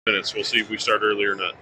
minutes. We'll see if we start early or not.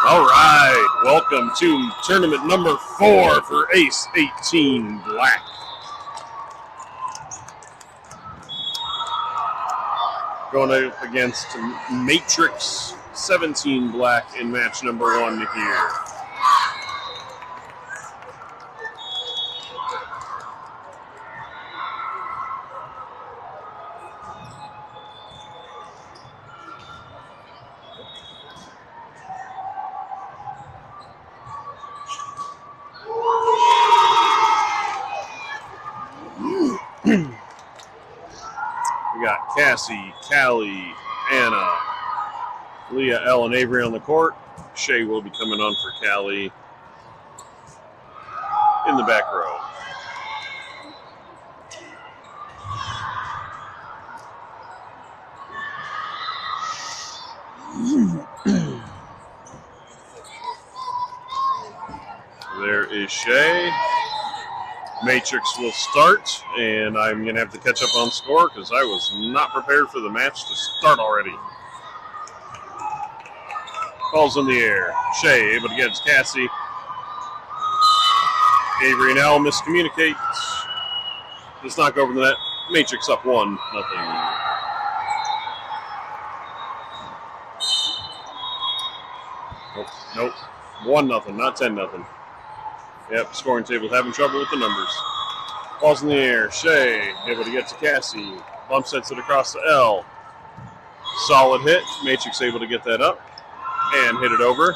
All right, welcome to tournament number 4 for Ace 18 Black. Going up against Matrix 17 Black in match number 1 here. We got Cassie, Callie, Anna, Leah, Elle, and Avery on the court. Shay will be coming on for Callie in the back row. There is Shay. Matrix will start, and I'm going to have to catch up on score because I was not prepared for the match to start already. Ball's in the air. Shay able to get it to Cassie. Avery and Elle miscommunicate. Does not go over the net. Matrix up 1-0. Nope. 1-0, not 10-0. Yep, scoring table's having trouble with the numbers. Ball's in the air. Shay able to get to Cassie. Bump sets it across to Elle. Solid hit. Matrix able to get that up and hit it over.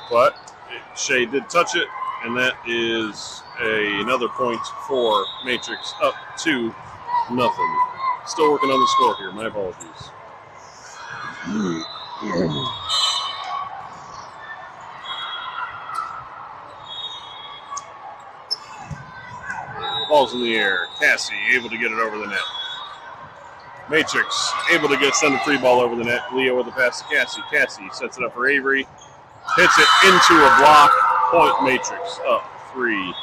But Shay did touch it, and that is another point for Matrix, up 2-0. Still working on the score here. My apologies. Ball's in the air. Cassie able to get it over the net. Matrix able to send a free ball over the net. Leo with the pass to Cassie. Cassie sets it up for Avery. Hits it into a block. Point Matrix up 3-1.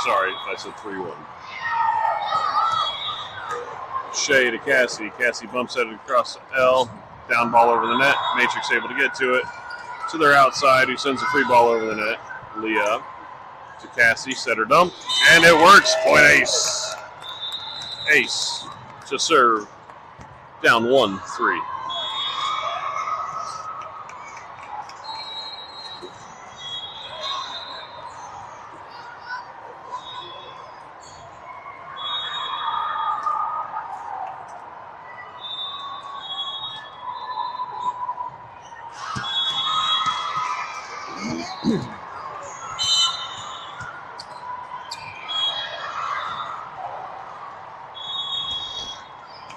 Sorry, I said 3-1. Shay to Cassie. Cassie bumps it across to Elle. Down ball over the net. Matrix able to get to it. To their outside, who sends a free ball over the net. Leah to Cassie. Set her dump. And it works. Point Ace. Ace to serve. Down 1-3.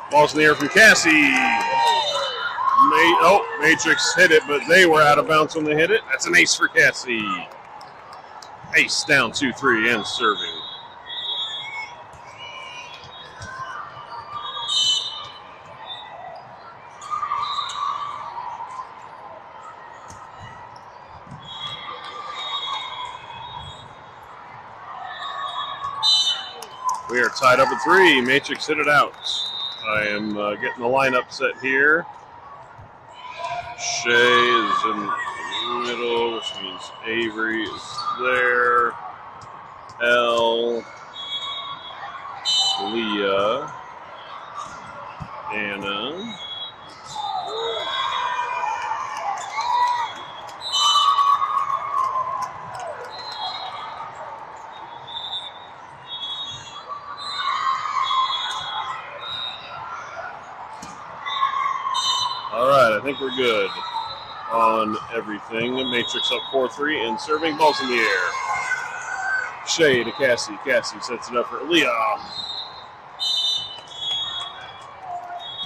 Ball's in the air from Cassie. Matrix hit it, but they were out of bounds when they hit it. That's an ace for Cassie. Ace down 2-3 and serving. We are tied up at 3. Matrix hit it out. I am getting the lineup set here. Shay is in the middle, which means Avery is there. Elle, Leah, Anna, all right, I think we're good on everything. Matrix up 4-3 and serving. Balls in the air. Shay to Cassie. Cassie sets it up for Leah.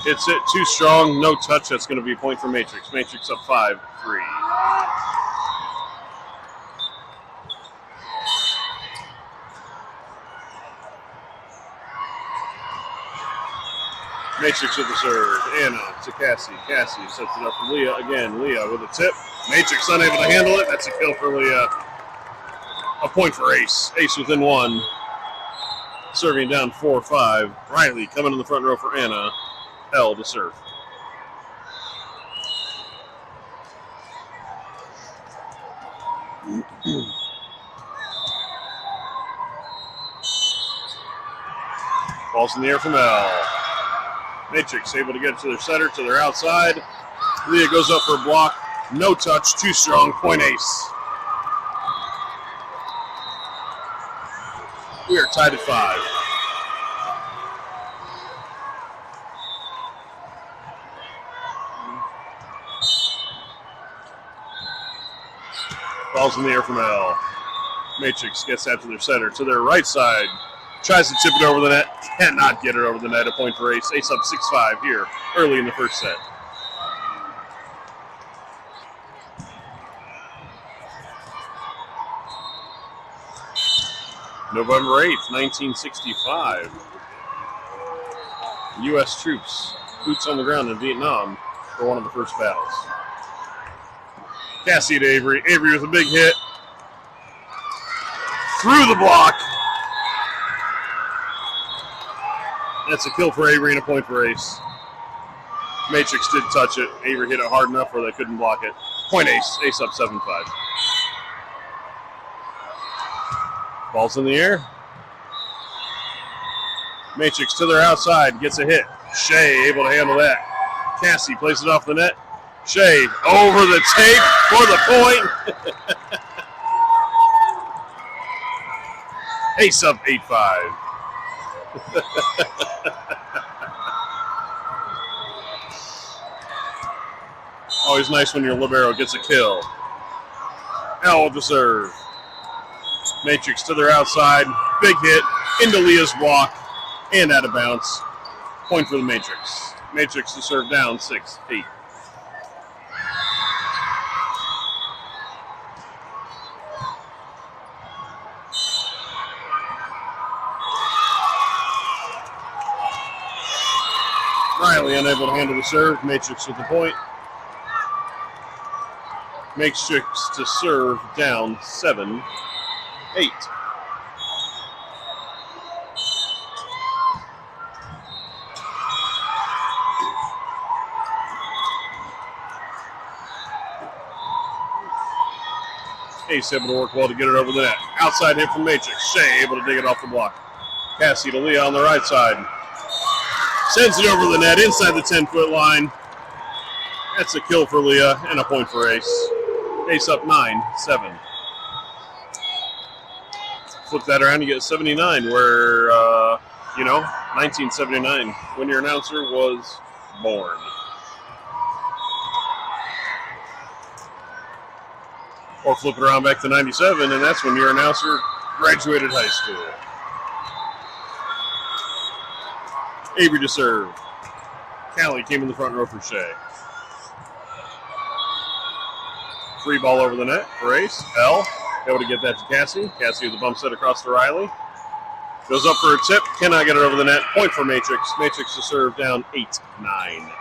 Hits it too strong. No touch. That's going to be a point for Matrix. Matrix up 5-3. Matrix with the serve. Anna to Cassie. Cassie sets it up for Leah. Again, Leah with a tip. Matrix unable to handle it. That's a kill for Leah. A point for Ace. Ace within one. Serving down 4-5. Riley coming in the front row for Anna. L to serve. Ball's in the air from L. Matrix able to get it to their setter, to their outside. Leah goes up for a block. No touch, too strong. Point Ace. We are tied at 5. Ball's in the air from L. Matrix gets that to their center, to their right side. Tries to tip it over the net. Cannot get it over the net. A point for Ace. Ace up 6-5 here early in the first set. November 8th, 1965. U.S. troops, boots on the ground in Vietnam for one of the first battles. Cassie to Avery. Avery with a big hit. Through the block. That's a kill for Avery and a point for Ace. Matrix did touch it. Avery hit it hard enough where they couldn't block it. Point Ace. Ace up 7-5. Ball's in the air. Matrix to their outside. Gets a hit. Shea able to handle that. Cassie plays it off the net. Shea over the tape for the point. Ace up 8-5. Always nice when your libero gets a kill. L with the serve. Matrix to their outside. Big hit into Leah's block and out of bounds. Point for the Matrix. Matrix to serve down 6-8. Riley unable to handle the serve. Matrix with the point. Matrix to serve down 7-8. Ace able to work well to get it over the net. Outside hit from Matrix. Shea able to dig it off the block. Cassie to Leah on the right side. Sends it over the net inside the 10-foot line. That's a kill for Leah and a point for Ace. Ace up 9-7. Flip that around, you get 79, where, 1979, when your announcer was born. Or flip it around back to 97, and that's when your announcer graduated high school. Avery to serve. Callie came in the front row for Shea. Free ball over the net for Ace. L able to get that to Cassie. Cassie with a bump set across to Riley. Goes up for a tip. Cannot get it over the net. Point for Matrix. Matrix to serve down 8-9.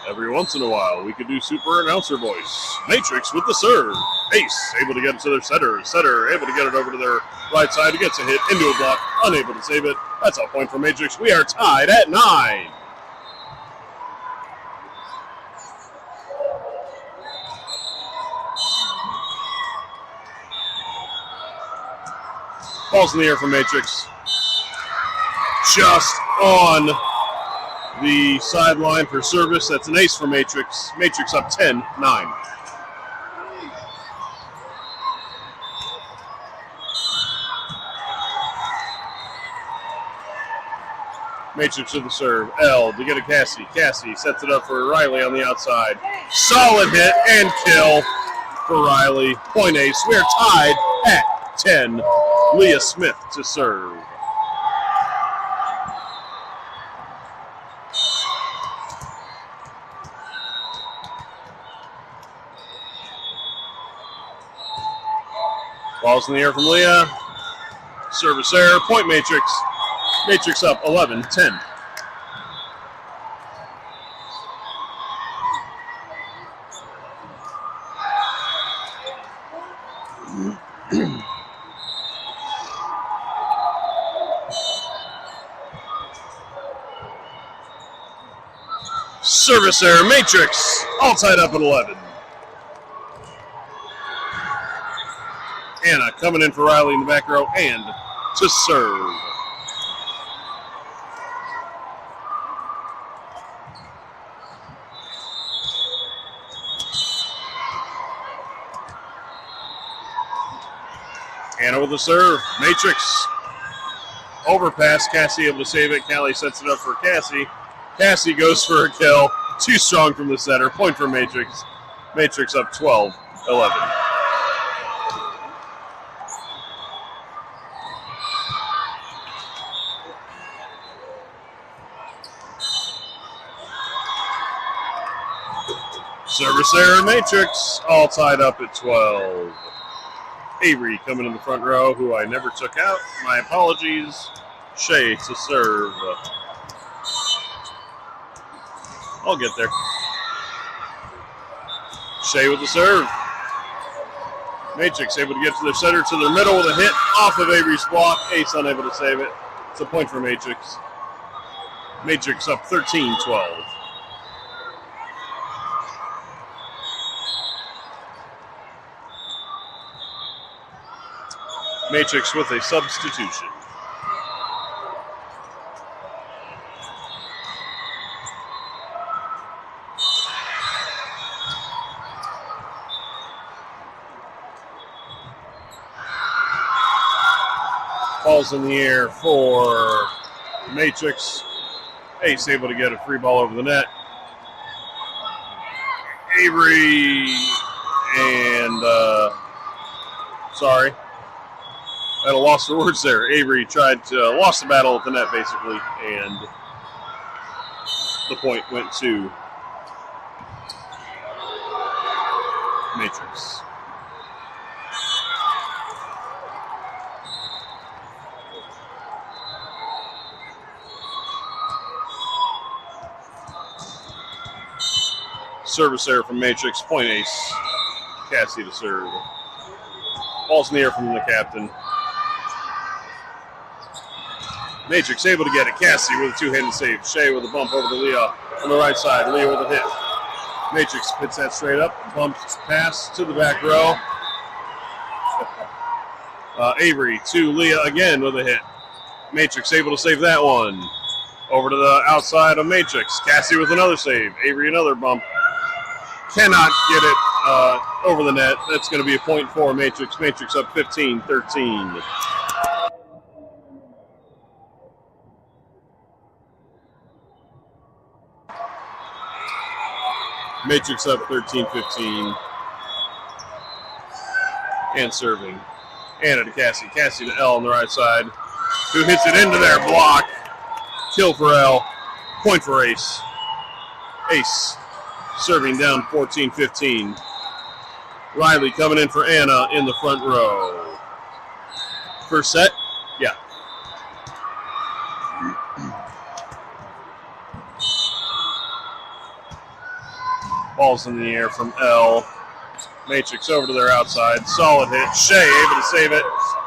Every once in a while, we could do super announcer voice. Matrix with the serve. Ace able to get it to their setter. Setter able to get it over to their right side. He gets a hit into a block. Unable to save it. That's a point for Matrix. We are tied at 9. Ball's in the air for Matrix. Just on the sideline for service. That's an ace for Matrix. Matrix up 10-9. Matrix with the serve. L to get a Cassie. Cassie sets it up for Riley on the outside. Solid hit and kill for Riley. Point ace. We are tied at 10. Leah Smith to serve. Balls in the air from Leah. Service error. Point Matrix. Matrix up 11-10. Service error. Matrix. All tied up at 11. Anna coming in for Riley in the back row and to serve. Anna with the serve. Matrix. Overpass. Cassie able to save it. Callie sets it up for Cassie. Cassie goes for a kill. Too strong from the center. Point for Matrix. Matrix up 12-11. Service error, Matrix, all tied up at 12. Avery coming in the front row, who I never took out. My apologies. Shea to serve. I'll get there. Shea with the serve. Matrix able to get to their center, to their middle with a hit off of Avery's block. Ace unable to save it. It's a point for Matrix. Matrix up 13-12. Matrix with a substitution. Balls in the air for Matrix. Ace able to get a free ball over the net. Avery and, sorry. Had a loss for words there. Avery tried to lost the battle at the net, basically, and the point went to Matrix. Service error from Matrix. Point Ace. Cassie to serve. Ball's in the air from the captain. Matrix able to get it. Cassie with a two-handed save. Shea with a bump over to Leah on the right side. Leah with a hit. Matrix hits that straight up. Bumps pass to the back row. Avery to Leah again with a hit. Matrix able to save that one. Over to the outside of Matrix. Cassie with another save. Avery another bump. Cannot get it over the net. That's going to be a point for Matrix. Matrix up 15-13. Matrix up 13-15. And serving. Anna to Cassie. Cassie to L on the right side. Who hits it into their block. Kill for L. Point for Ace. Ace serving down 14-15. Riley coming in for Anna in the front row. First set? Yeah. Balls in the air from L. Matrix over to their outside. Solid hit. Shea able to save it.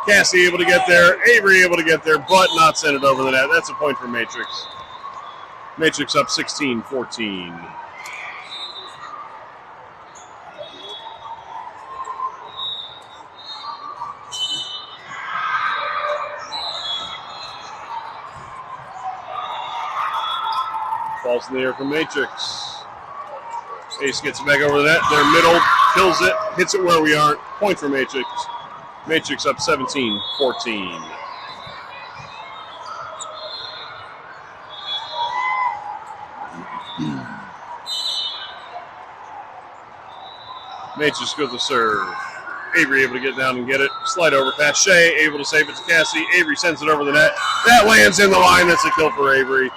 Cassie able to get there. Avery able to get there, but not send it over the net. That's a point for Matrix. Matrix up 16-14. Balls in the air from Matrix. Ace gets it back over the net. Their middle, kills it, hits it where we aren't. Point for Matrix. Matrix up 17-14. Matrix goes to serve. Avery able to get down and get it. Slide over past Shea, able to save it to Cassie. Avery sends it over the net. That lands in the line. That's a kill for Avery.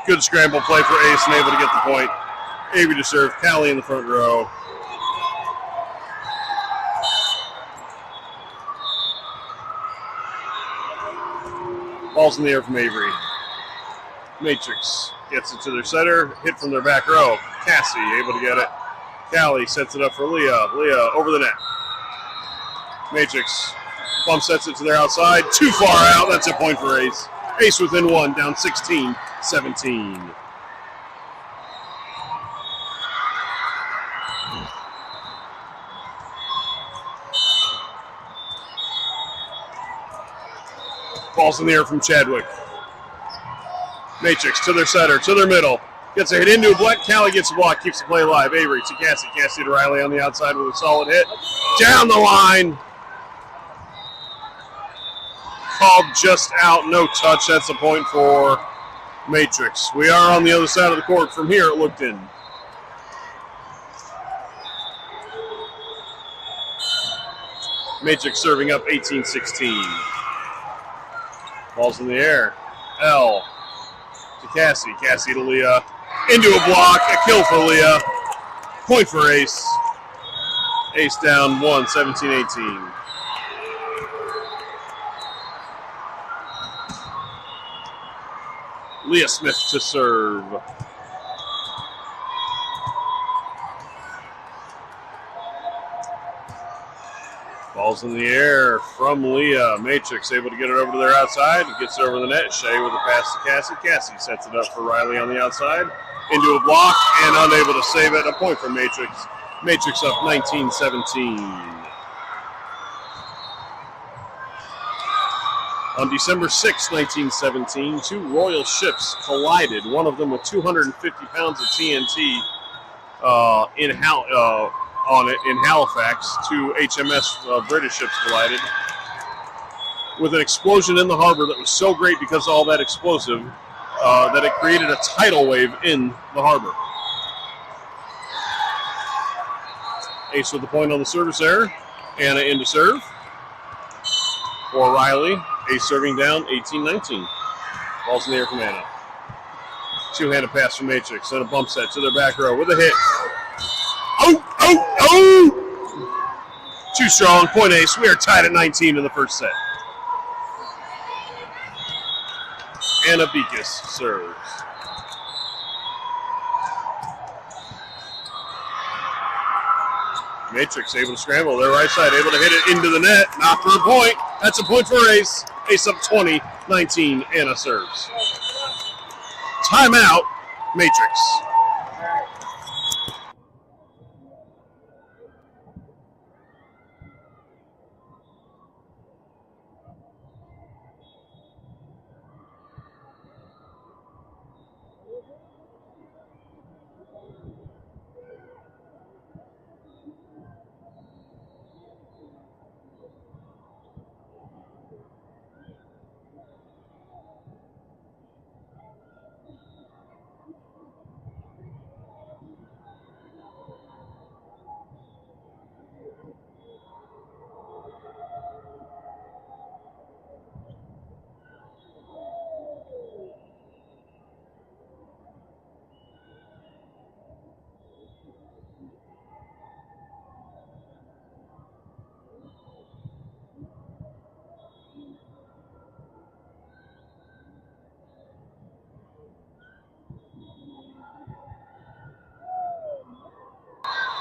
Good scramble play for Ace and able to get the point. Avery to serve. Callie in the front row. Ball's in the air from Avery. Matrix gets it to their setter. Hit from their back row. Cassie able to get it. Callie sets it up for Leah. Leah over the net. Matrix bump sets it to their outside. Too far out. That's a point for Ace. Ace within one, down 16-17. Ball's in the air from Chadwick. Matrix to their setter, to their middle. Gets a hit into a block. Callie gets a block, keeps the play alive. Avery to Cassie. Cassie to Riley on the outside with a solid hit. Down the line. Called just out, no touch. That's a point for Matrix. We are on the other side of the court from here. It looked in. Matrix serving up 18-16. Ball's in the air. L to Cassie. Cassie to Leah. Into a block. A kill for Leah. Point for Ace. Ace down 1, 17-18. Leah Smith to serve. Ball's in the air from Leah. Matrix able to get it over to their outside. Gets it over the net. Shea with a pass to Cassie. Cassie sets it up for Riley on the outside. Into a block and unable to save it. A point for Matrix. Matrix up 19-17. On December 6, 1917, two Royal ships collided, one of them with 250 pounds of TNT in Halifax. Two HMS British ships collided with an explosion in the harbor that was so great because of all that explosive that it created a tidal wave in the harbor. Ace with the point on the service error. Anna in to serve for Riley. Ace serving down 18-19. Ball's in the air from Anna. Two-handed pass from Matrix and a bump set to their back row with a hit. Oh! Too strong. Point Ace. We are tied at 19 in the first set. Anna Beekis serves. Matrix able to scramble. Their right side able to hit it into the net. Not for a point. That's a point for Ace. Ace up 20-19. Anna serves. Timeout, Matrix.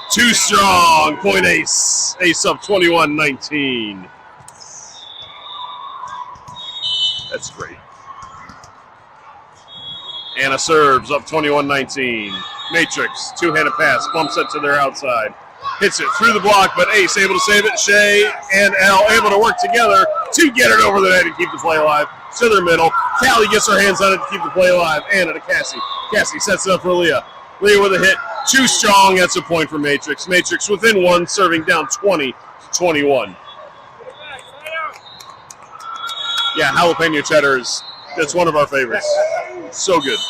Too strong. Point Ace. Ace up 21-19. That's great. Anna serves up 21-19. Matrix, two-handed pass, bumps it to their outside. Hits it through the block, but Ace able to save it. Shea and L able to work together to get it over the net and keep the play alive. To their middle. Callie gets her hands on it to keep the play alive. Anna to Cassie. Cassie sets it up for Leah. Leah with a hit. Too strong. That's a point for Matrix. Matrix within one, serving down 20-21. Yeah, jalapeno cheddar that's one of our favorites. So good.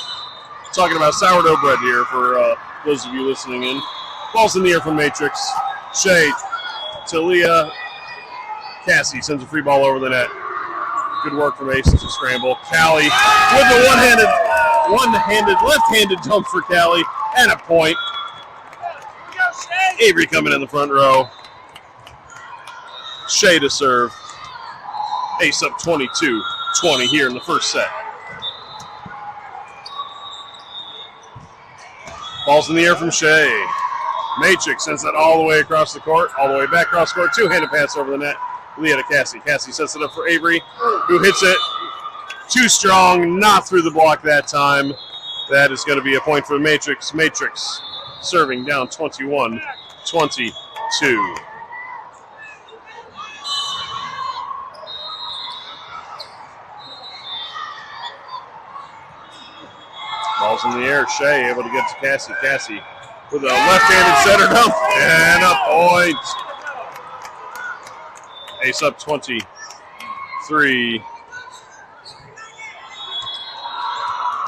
Talking about sourdough bread here for those of you listening in. Ball's in the air from Matrix. Shea to Leah. Cassie sends a free ball over the net. Good work from Ace to scramble. Callie with the one-handed, left-handed dunk for Callie, and a point. Avery coming in the front row. Shea to serve. Ace up 22-21. 20 here in the first set. Ball's in the air from Shea. Matrix sends that all the way across the court, all the way back across the court. Two-handed pass over the net. Leah to Cassie. Cassie sets it up for Avery, who hits it. Too strong, not through the block that time. That is going to be a point for Matrix. Matrix serving down 21-22. Ball's in the air. Shea able to get to Cassie. Cassie with a left-handed setter dump and a point. Ace up 23.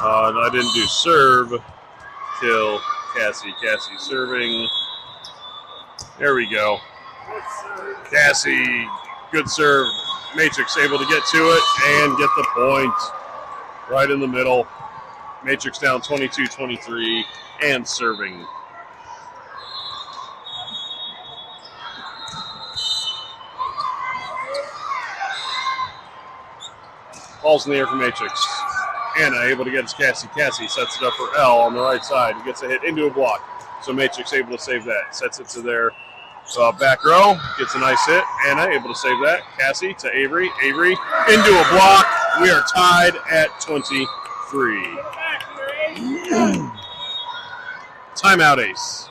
I didn't do serve. Kill Cassie. Cassie serving. There we go. Cassie, good serve. Matrix able to get to it and get the point. Right in the middle. Matrix down 22-23 and serving. Ball's in the air for Matrix. Anna able to get to Cassie. Cassie sets it up for L on the right side. He gets a hit into a block. So Matrix able to save that. Sets it to their back row. Gets a nice hit. Anna able to save that. Cassie to Avery. Avery into a block. We are tied at 23. Timeout, Ace.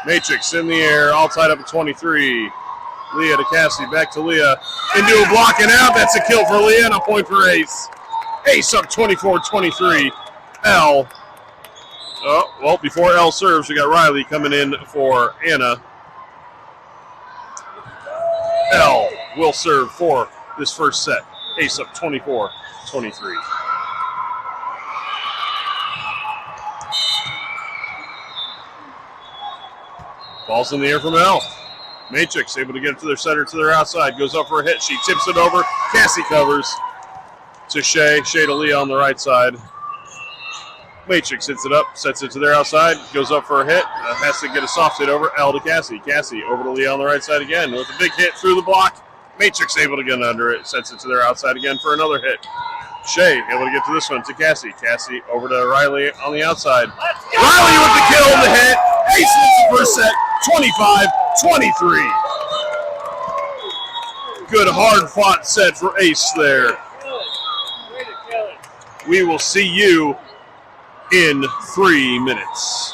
Matrix in the air, all tied up at 23. Leah to Cassie, back to Leah. Into a block and out. That's a kill for Leah and a point for Ace. Ace up 24-23. L. Oh, well, before L serves, we got Riley coming in for Anna. L will serve for this first set. Ace up 24-23. Ball's in the air from L. Matrix able to get it to their setter to their outside. Goes up for a hit. She tips it over. Cassie covers to Shea. Shea to Leah on the right side. Matrix hits it up. Sets it to their outside. Goes up for a hit. Has to get a soft hit over. L to Cassie. Cassie over to Leah on the right side again with a big hit through the block. Matrix able to get under it. Sets it to their outside again for another hit. Shea able to get to this one to Cassie. Cassie over to Riley on the outside. Riley with the kill and the hit. Ace wins the first set. 25-23. Good hard-fought set for Ace there. We will see you in 3 minutes.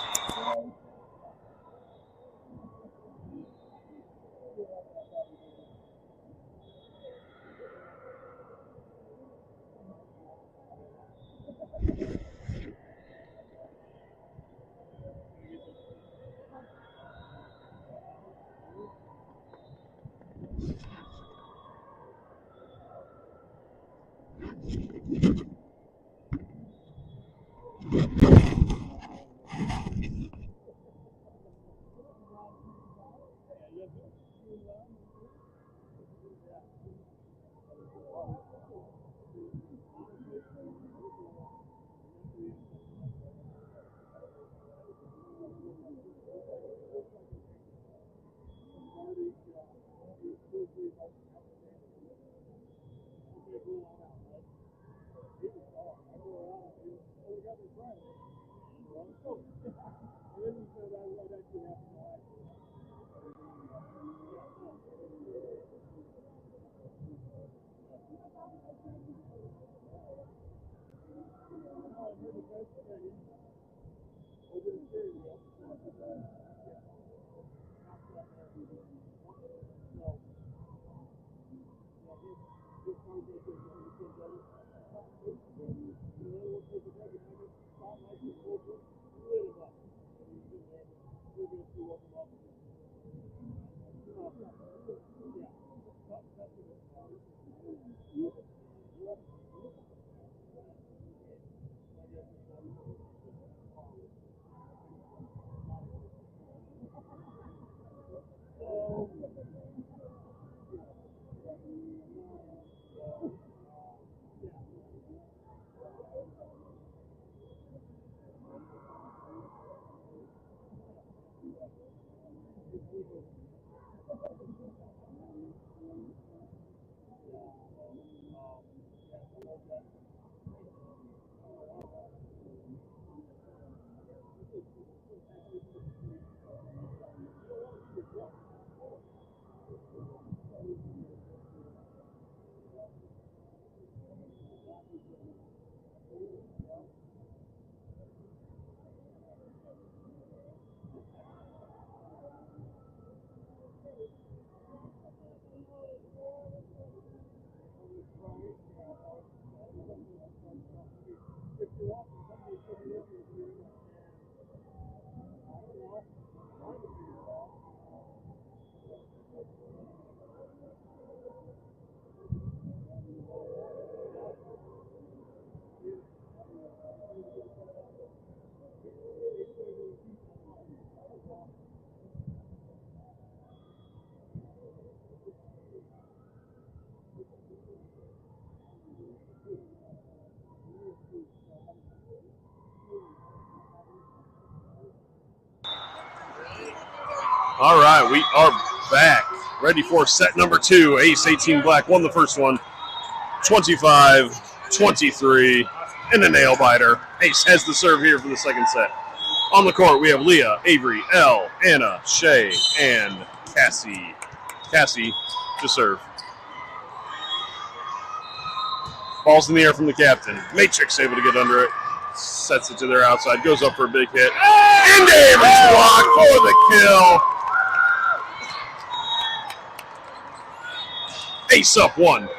All right, we are back. Ready for set number 2. Ace 18 Black won the first one, 25-23, in a nail biter. Ace has the serve here for the second set. On the court, we have Leah, Avery, Elle, Anna, Shay, and Cassie. Cassie to serve. Ball's in the air from the captain. Matrix able to get under it. Sets it to their outside. Goes up for a big hit. And Avery's block for the kill. Ace up 1-0.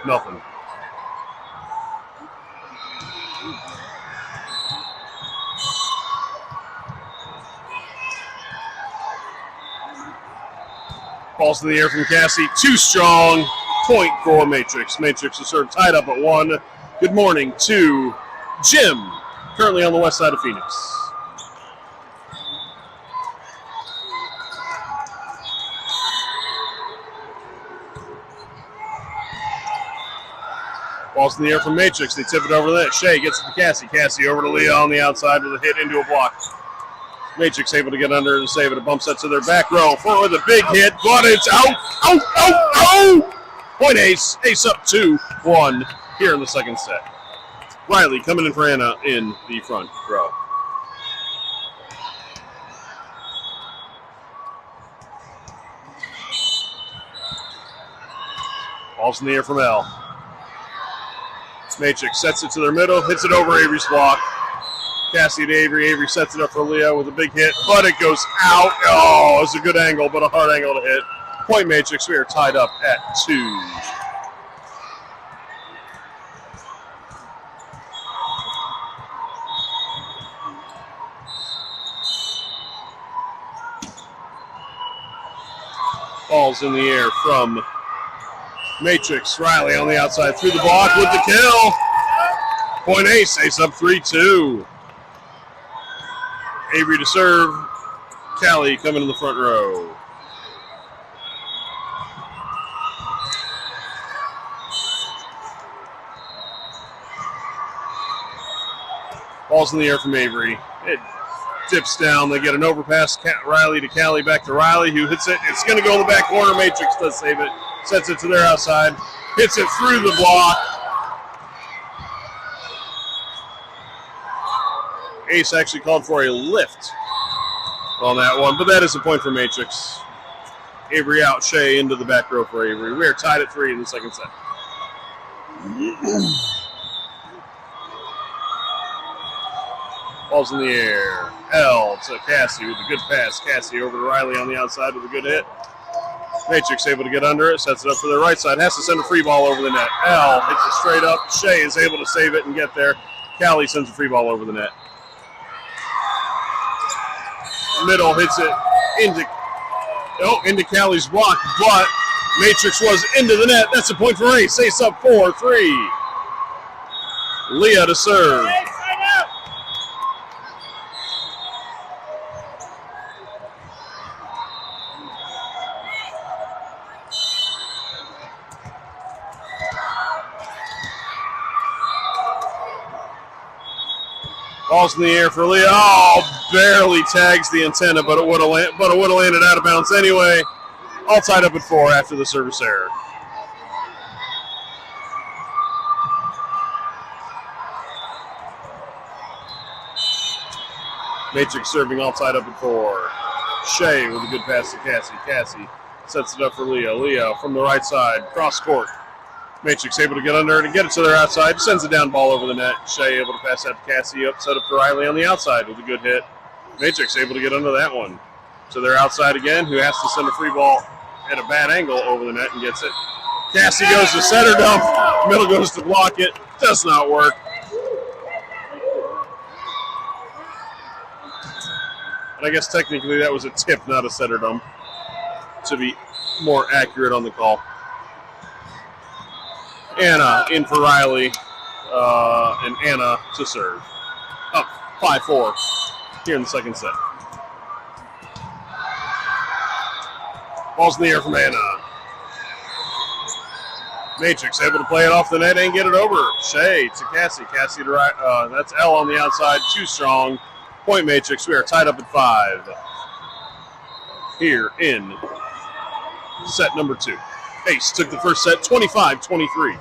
Balls in the air from Cassie. Too strong. Point for Matrix. Matrix to serve tied up at 1. Good morning to Jim, currently on the west side of Phoenix. Balls in the air from Matrix. They tip it over the net. Shay gets it to Cassie. Cassie over to Leah on the outside with a hit into a block. Matrix able to get under and save it. A bump set to their back row with a big hit, but it's out. Out. Point Ace. Ace up 2-1 here in the second set. Riley coming in for Anna in the front row. Balls in the air from Elle. Matrix sets it to their middle, hits it over Avery's block. Cassie to Avery. Avery sets it up for Leah with a big hit, but it goes out. Oh, it's a good angle, but a hard angle to hit. Point Matrix. We are tied up at 2. Balls in the air from Matrix. Riley on the outside through the block with the kill. Point Ace. Ace up 3-2. Avery to serve. Callie coming in the front row. Balls in the air from Avery. It dips down. They get an overpass. Riley to Callie, back to Riley, who hits it. It's going to go in the back corner. Matrix does save it. Sets it to their outside. Hits it through the block. Ace actually called for a lift on that one, but that is a point for Matrix. Avery out. Shay into the back row for Avery. We are tied at 3 in the second set. Balls in the air. Elle to Cassie with a good pass. Cassie over to Riley on the outside with a good hit. Matrix able to get under it. Sets it up for the right side. Has to send a free ball over the net. Elle hits it straight up. Shay is able to save it and get there. Callie sends a free ball over the net. Middle hits it into Callie's block, but Matrix was into the net. That's a point for Ace. Ace up 4-3. Leah to serve. Balls in the air for Leah. Oh, barely tags the antenna, but it would have landed out of bounds anyway. All tied up at 4 after the service error. Matrix serving, all tied up at 4. Shea with a good pass to Cassie. Cassie sets it up for Leah. Leah from the right side, cross court. Matrix able to get under it and get it to their outside. Sends a down ball over the net. Shea able to pass that to Cassie up, set up to Riley on the outside with a good hit. Matrix able to get under that one. To their outside again, who has to send a free ball at a bad angle over the net and gets it. Cassie goes to center dump. Middle goes to block it. Does not work. And I guess technically that was a tip, not a setter dump, to be more accurate on the call. Anna in for Riley, and Anna to serve. Up 5-4 here in the second set. Ball's in the air from Anna. Matrix able to play it off the net and get it over. Shea to Cassie. Cassie to right. That's L on the outside. Too strong. Point Matrix. We are tied up at 5 here in set number 2. Ace took the first set 25-23.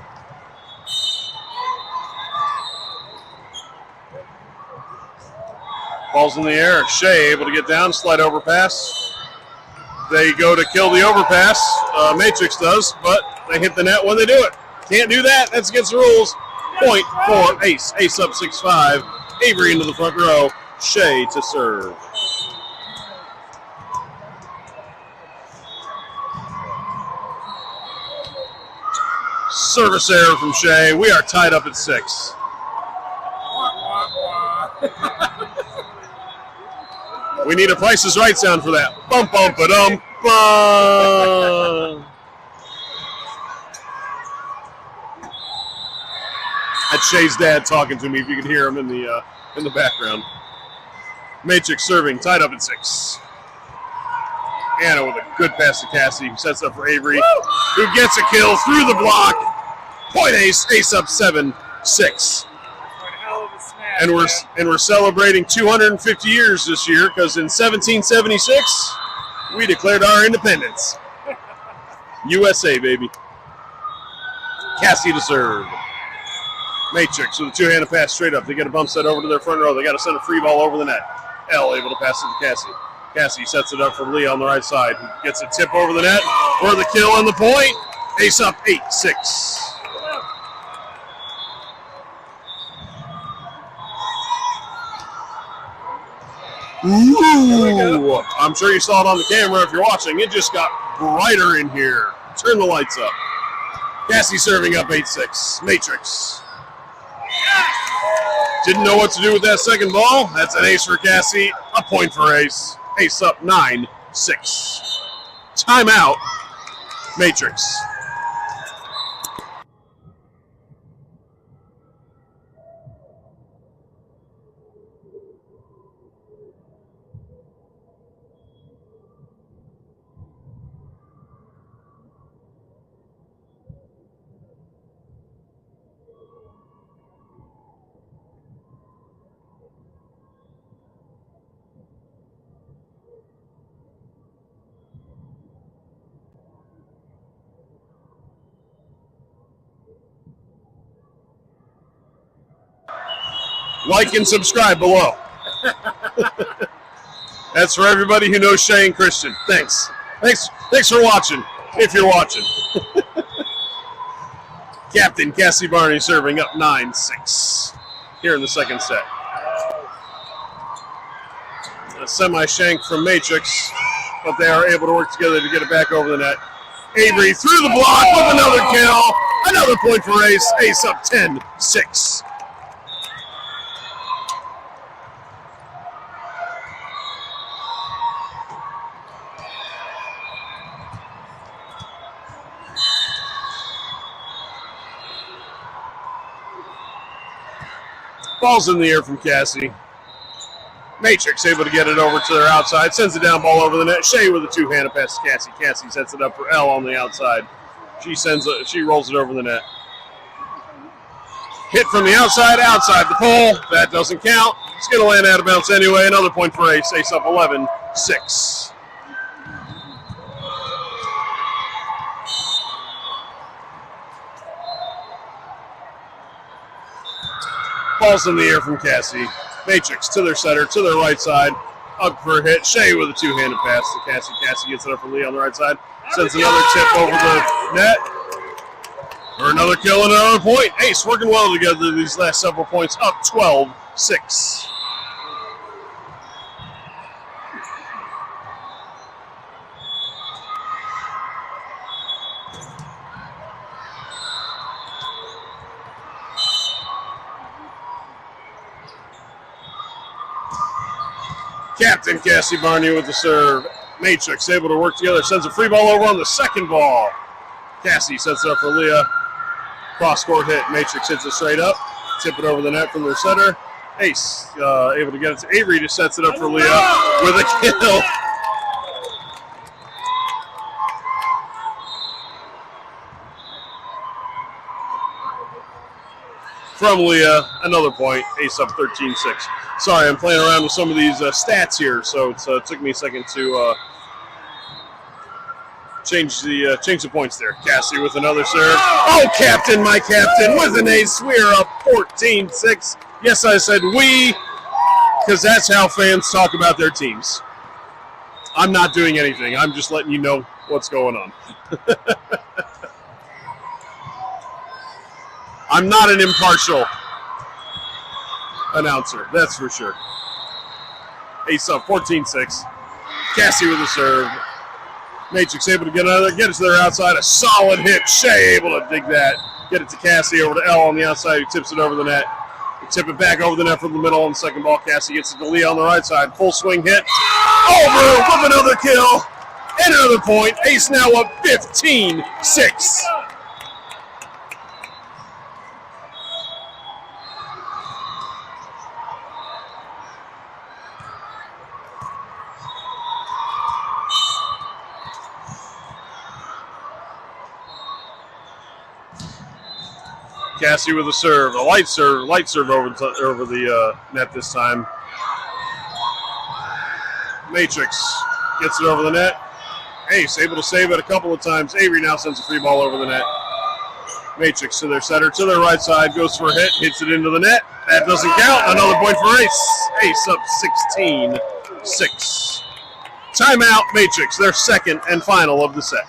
Ball's in the air. Shea able to get down, slide overpass. They go to kill the overpass. Matrix does, but they hit the net when they do it. Can't do that. That's against the rules. Point for Ace. Ace up 6-5. Avery into the front row. Shea to serve. Service error from Shea. We are tied up at 6. We need a Price is Right sound for that. Bump, bump, ba-dum, bum. That's Shea's dad talking to me. If you can hear him in the background. Matrix serving, tied up at 6. Anna with a good pass to Cassie, who sets up for Avery, who gets a kill through the block. Point Ace. Ace up 7-6. And we're celebrating 250 years this year because in 1776 we declared our independence. USA, baby. Cassie to serve. Matrix with a two-handed pass straight up. They get a bump set over to their front row. They got to send a free ball over the net. L able to pass it to Cassie. Cassie sets it up for Leah on the right side. Gets a tip over the net for the kill and the point. Ace up 8-6. Ooh, I'm sure you saw it on the camera if you're watching. It just got brighter in here. Turn the lights up. Cassie serving up 8-6. Matrix. Didn't know what to do with that second ball. That's an ace for Cassie. A point for Ace. Ace up 9-6. Timeout. Matrix. Like and subscribe below. That's for everybody who knows Shea and Christian. Thanks for watching, if you're watching. Captain Cassie Barney serving up 9-6 here in the second set. A semi-shank from Matrix, but they are able to work together to get it back over the net. Avery through the block with another kill. Another point for Ace. Ace up 10-6. Ball's in the air from Cassie. Matrix able to get it over to their outside. Sends it down ball over the net. Shea with a two-handed pass to Cassie. Cassie sets it up for L on the outside. She rolls it over the net. Hit from the outside the pole. That doesn't count. It's going to land out of bounds anyway. Another point for Ace. Ace up 11-6. Ball's in the air from Cassie. Matrix to their setter, to their right side. Up for a hit. Shea with a two-handed pass to Cassie. Cassie gets it up for Lee on the right side. Sends another tip over the net. For another kill and another point. Ace working well together these last several points. Up 12-6. Captain Cassie Barney with the serve. Matrix able to work together. Sends a free ball over on the second ball. Cassie sets it up for Leah. Cross-court hit. Matrix hits it straight up. Tip it over the net from their setter. Ace able to get it to Avery. Just sets it up for Leah with a kill. From Leah, another point. Ace up 13-6. Sorry, I'm playing around with some of these stats here, so it took me a second to change the points there. Cassie with another serve. Oh, Captain, my Captain, with an ace. We are up 14-6. Yes, I said we, because that's how fans talk about their teams. I'm not doing anything. I'm just letting you know what's going on. I'm not an impartial announcer, that's for sure. Ace up 14-6. Cassie with the serve. Matrix able to get it to their outside. A solid hit. Shea able to dig that. Get it to Cassie over to L on the outside, who tips it over the net. They tip it back over the net from the middle on the second ball. Cassie gets it to Lee on the right side. Full swing hit. Over with another kill. And another point. Ace now up 15-6. Cassie with a serve, a light serve over the net this time. Matrix gets it over the net. Ace able to save it a couple of times. Avery now sends a free ball over the net. Matrix to their setter, to their right side, goes for a hit, hits it into the net. That doesn't count. Another point for Ace. Ace up 16-6. Timeout, Matrix, their second and final of the set.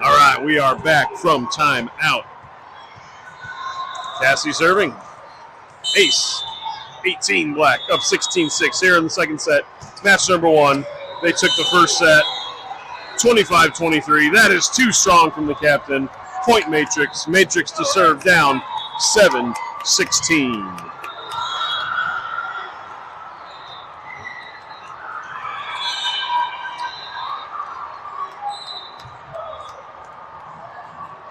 All right, we are back from timeout. Cassie serving. Ace, 18 black, up 16-6 here in the second set. Match number one. They took the first set, 25-23. That is too strong from the captain. Point Matrix. Matrix to serve down 7-16.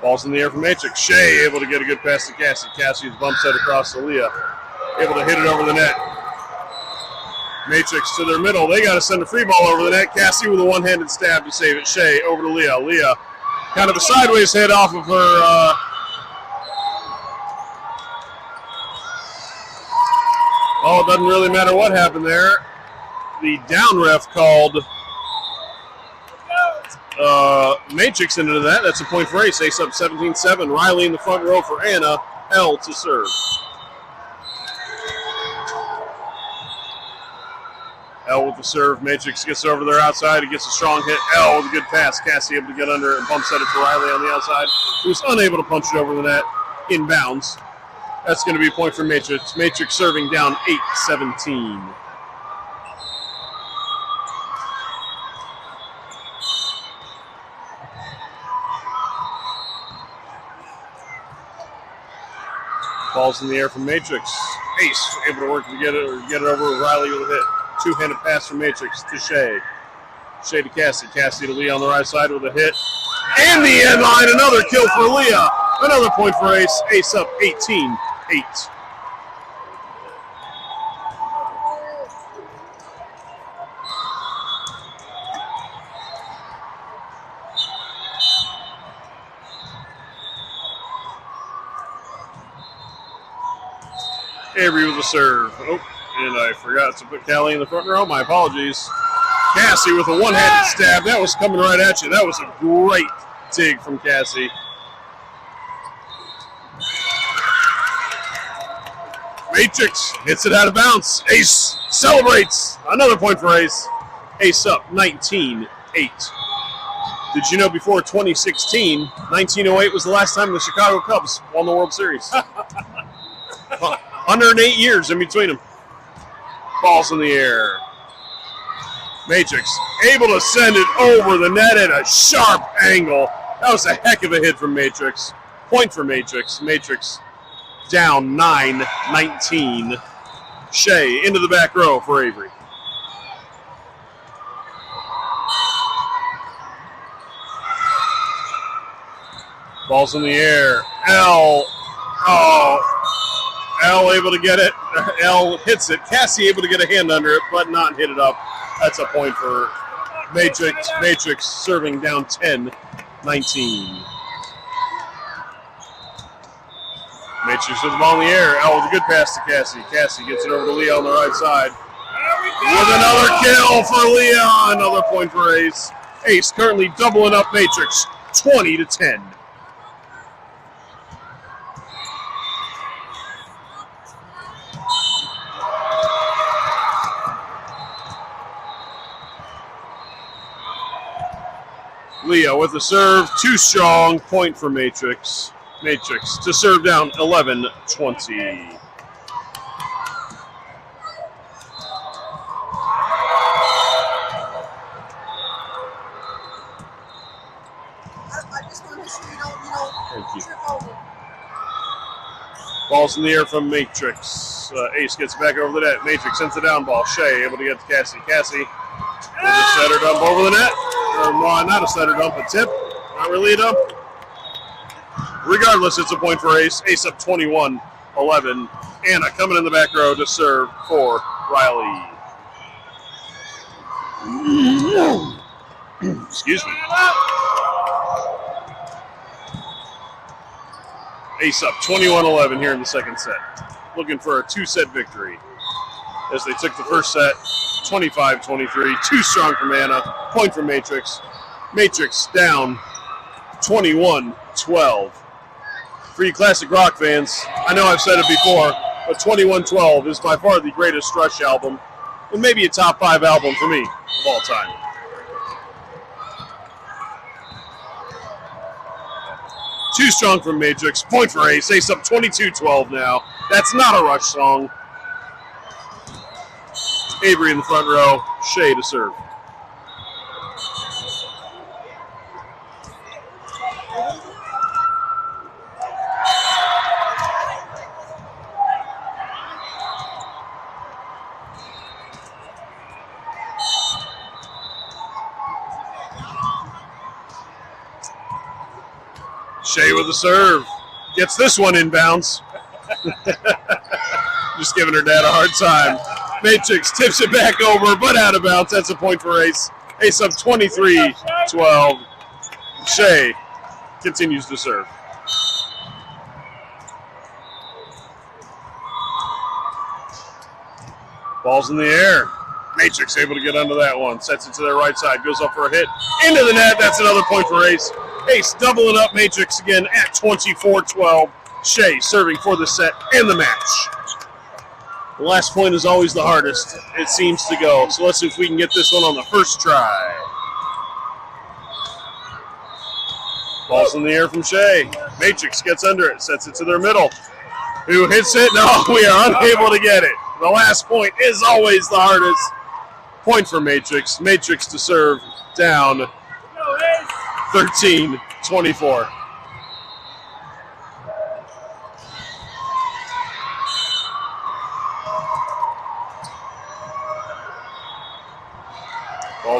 Ball's in the air for Matrix. Shea able to get a good pass to Cassie. Cassie's bump set across to Leah. Able to hit it over the net. Matrix to their middle. They got to send a free ball over the net. Cassie with a one-handed stab to save it. Shea over to Leah. Leah kind of a sideways hit off of her. It doesn't really matter what happened there. The down ref called Matrix into that. That's a point for Ace. Ace up 17-7. Riley in the front row for Anna. L to serve. L with the serve. Matrix gets over there outside. He gets a strong hit. L with a good pass. Cassie able to get under it and bump set it to Riley on the outside, who's unable to punch it over the net. Inbounds. That's going to be a point for Matrix. Matrix serving down 8-17. Ball's in the air from Matrix. Ace able to work to get it over with Riley with a hit. Two-handed pass from Matrix to Shea. Shea to Cassie. Cassie to Leah on the right side with a hit. And the end line, another kill for Leah. Another point for Ace. Ace up 18-8. Avery with a serve. Oh, and I forgot to put Callie in the front row. My apologies. Cassie with a one-handed stab. That was coming right at you. That was a great dig from Cassie. Matrix hits it out of bounds. Ace celebrates. Another point for Ace. Ace up 19-8. Did you know before 2016, 1908 was the last time the Chicago Cubs won the World Series? 108 years in between them. Ball's in the air. Matrix able to send it over the net at a sharp angle. That was a heck of a hit from Matrix. Point for Matrix. Matrix down 9-19. Shea into the back row for Avery. Ball's in the air. L able to get it. L hits it. Cassie able to get a hand under it, but not hit it up. That's a point for Matrix. Matrix serving down 10-19. Matrix with the ball in the air. L with a good pass to Cassie. Cassie gets it over to Leah on the right side. With another kill for Leah. Another point for Ace. Ace currently doubling up Matrix 20-10. Leah with the serve, too strong, point for Matrix. Matrix to serve down 11-20. I just want to make sure you don't trip over. Ball's in the air from Matrix. Ace gets back over the net. Matrix sends the down ball. Shea able to get to Cassie. Cassie with a setter dump over the net. Or not a setter dump, a tip. Not really a dump. Regardless, it's a point for Ace. Ace up 21-11. Anna coming in the back row to serve for Riley. Excuse me. Ace up 21-11 here in the second set. Looking for a two-set victory. As they took the first set, 25-23. Too strong from Anna. Point for Matrix. Matrix down 21-12. For you classic rock fans, I know I've said it before, but 2112 is by far the greatest Rush album, and maybe a top 5 album for me of all time. Too strong from Matrix. Point for Ace. Ace up 22-12 now. That's not a Rush song. Avery in the front row. Shea to serve. Shea with the serve. Gets this one inbounds. Just giving her dad a hard time. Matrix tips it back over, but out of bounds. That's a point for Ace. Ace up 23-12. Shea continues to serve. Ball's in the air. Matrix able to get under that one. Sets it to their right side. Goes up for a hit. Into the net. That's another point for Ace. Ace doubling up Matrix again at 24-12. Shea serving for the set and the match. The last point is always the hardest, it seems to go. So let's see if we can get this one on the first try. Ball's in the air from Shea. Matrix gets under it. Sets it to their middle. Who hits it? No, we are unable to get it. The last point is always the hardest. Point for Matrix. Matrix to serve down 13-24.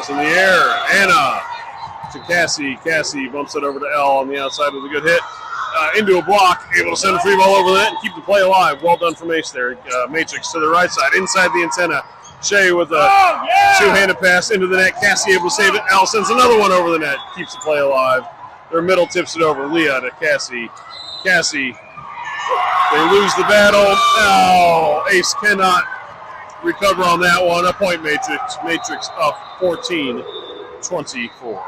Ball's in the air. Anna to Cassie. Cassie bumps it over to L on the outside with a good hit. Into a block, able to send a free ball over the net and keep the play alive. Well done from Ace there. Matrix to the right side, inside the antenna. Shea with a two-handed pass into the net. Cassie able to save it. L sends another one over the net. Keeps the play alive. Their middle tips it over. Leah to Cassie. Cassie, they lose the battle. Oh, Ace cannot recover on that one. A point Matrix. Matrix up 14-24.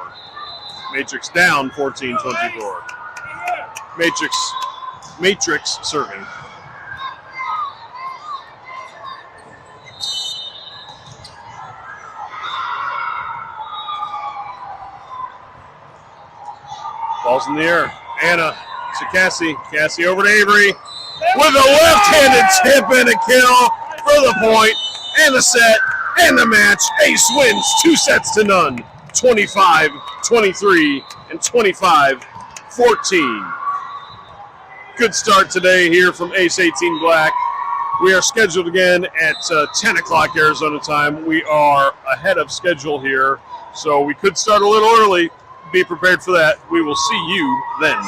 Matrix down 14-24. Matrix serving. Ball's in the air. Anna to Cassie. Cassie over to Avery with a left-handed tip and a kill for the point and the set and the match. Ace wins 2-0. 25-23 and 25-14. Good start today here from Ace 18 Black. We are scheduled again at 10 o'clock Arizona time. We are ahead of schedule here, so we could start a little early. Be prepared for that. We will see you then.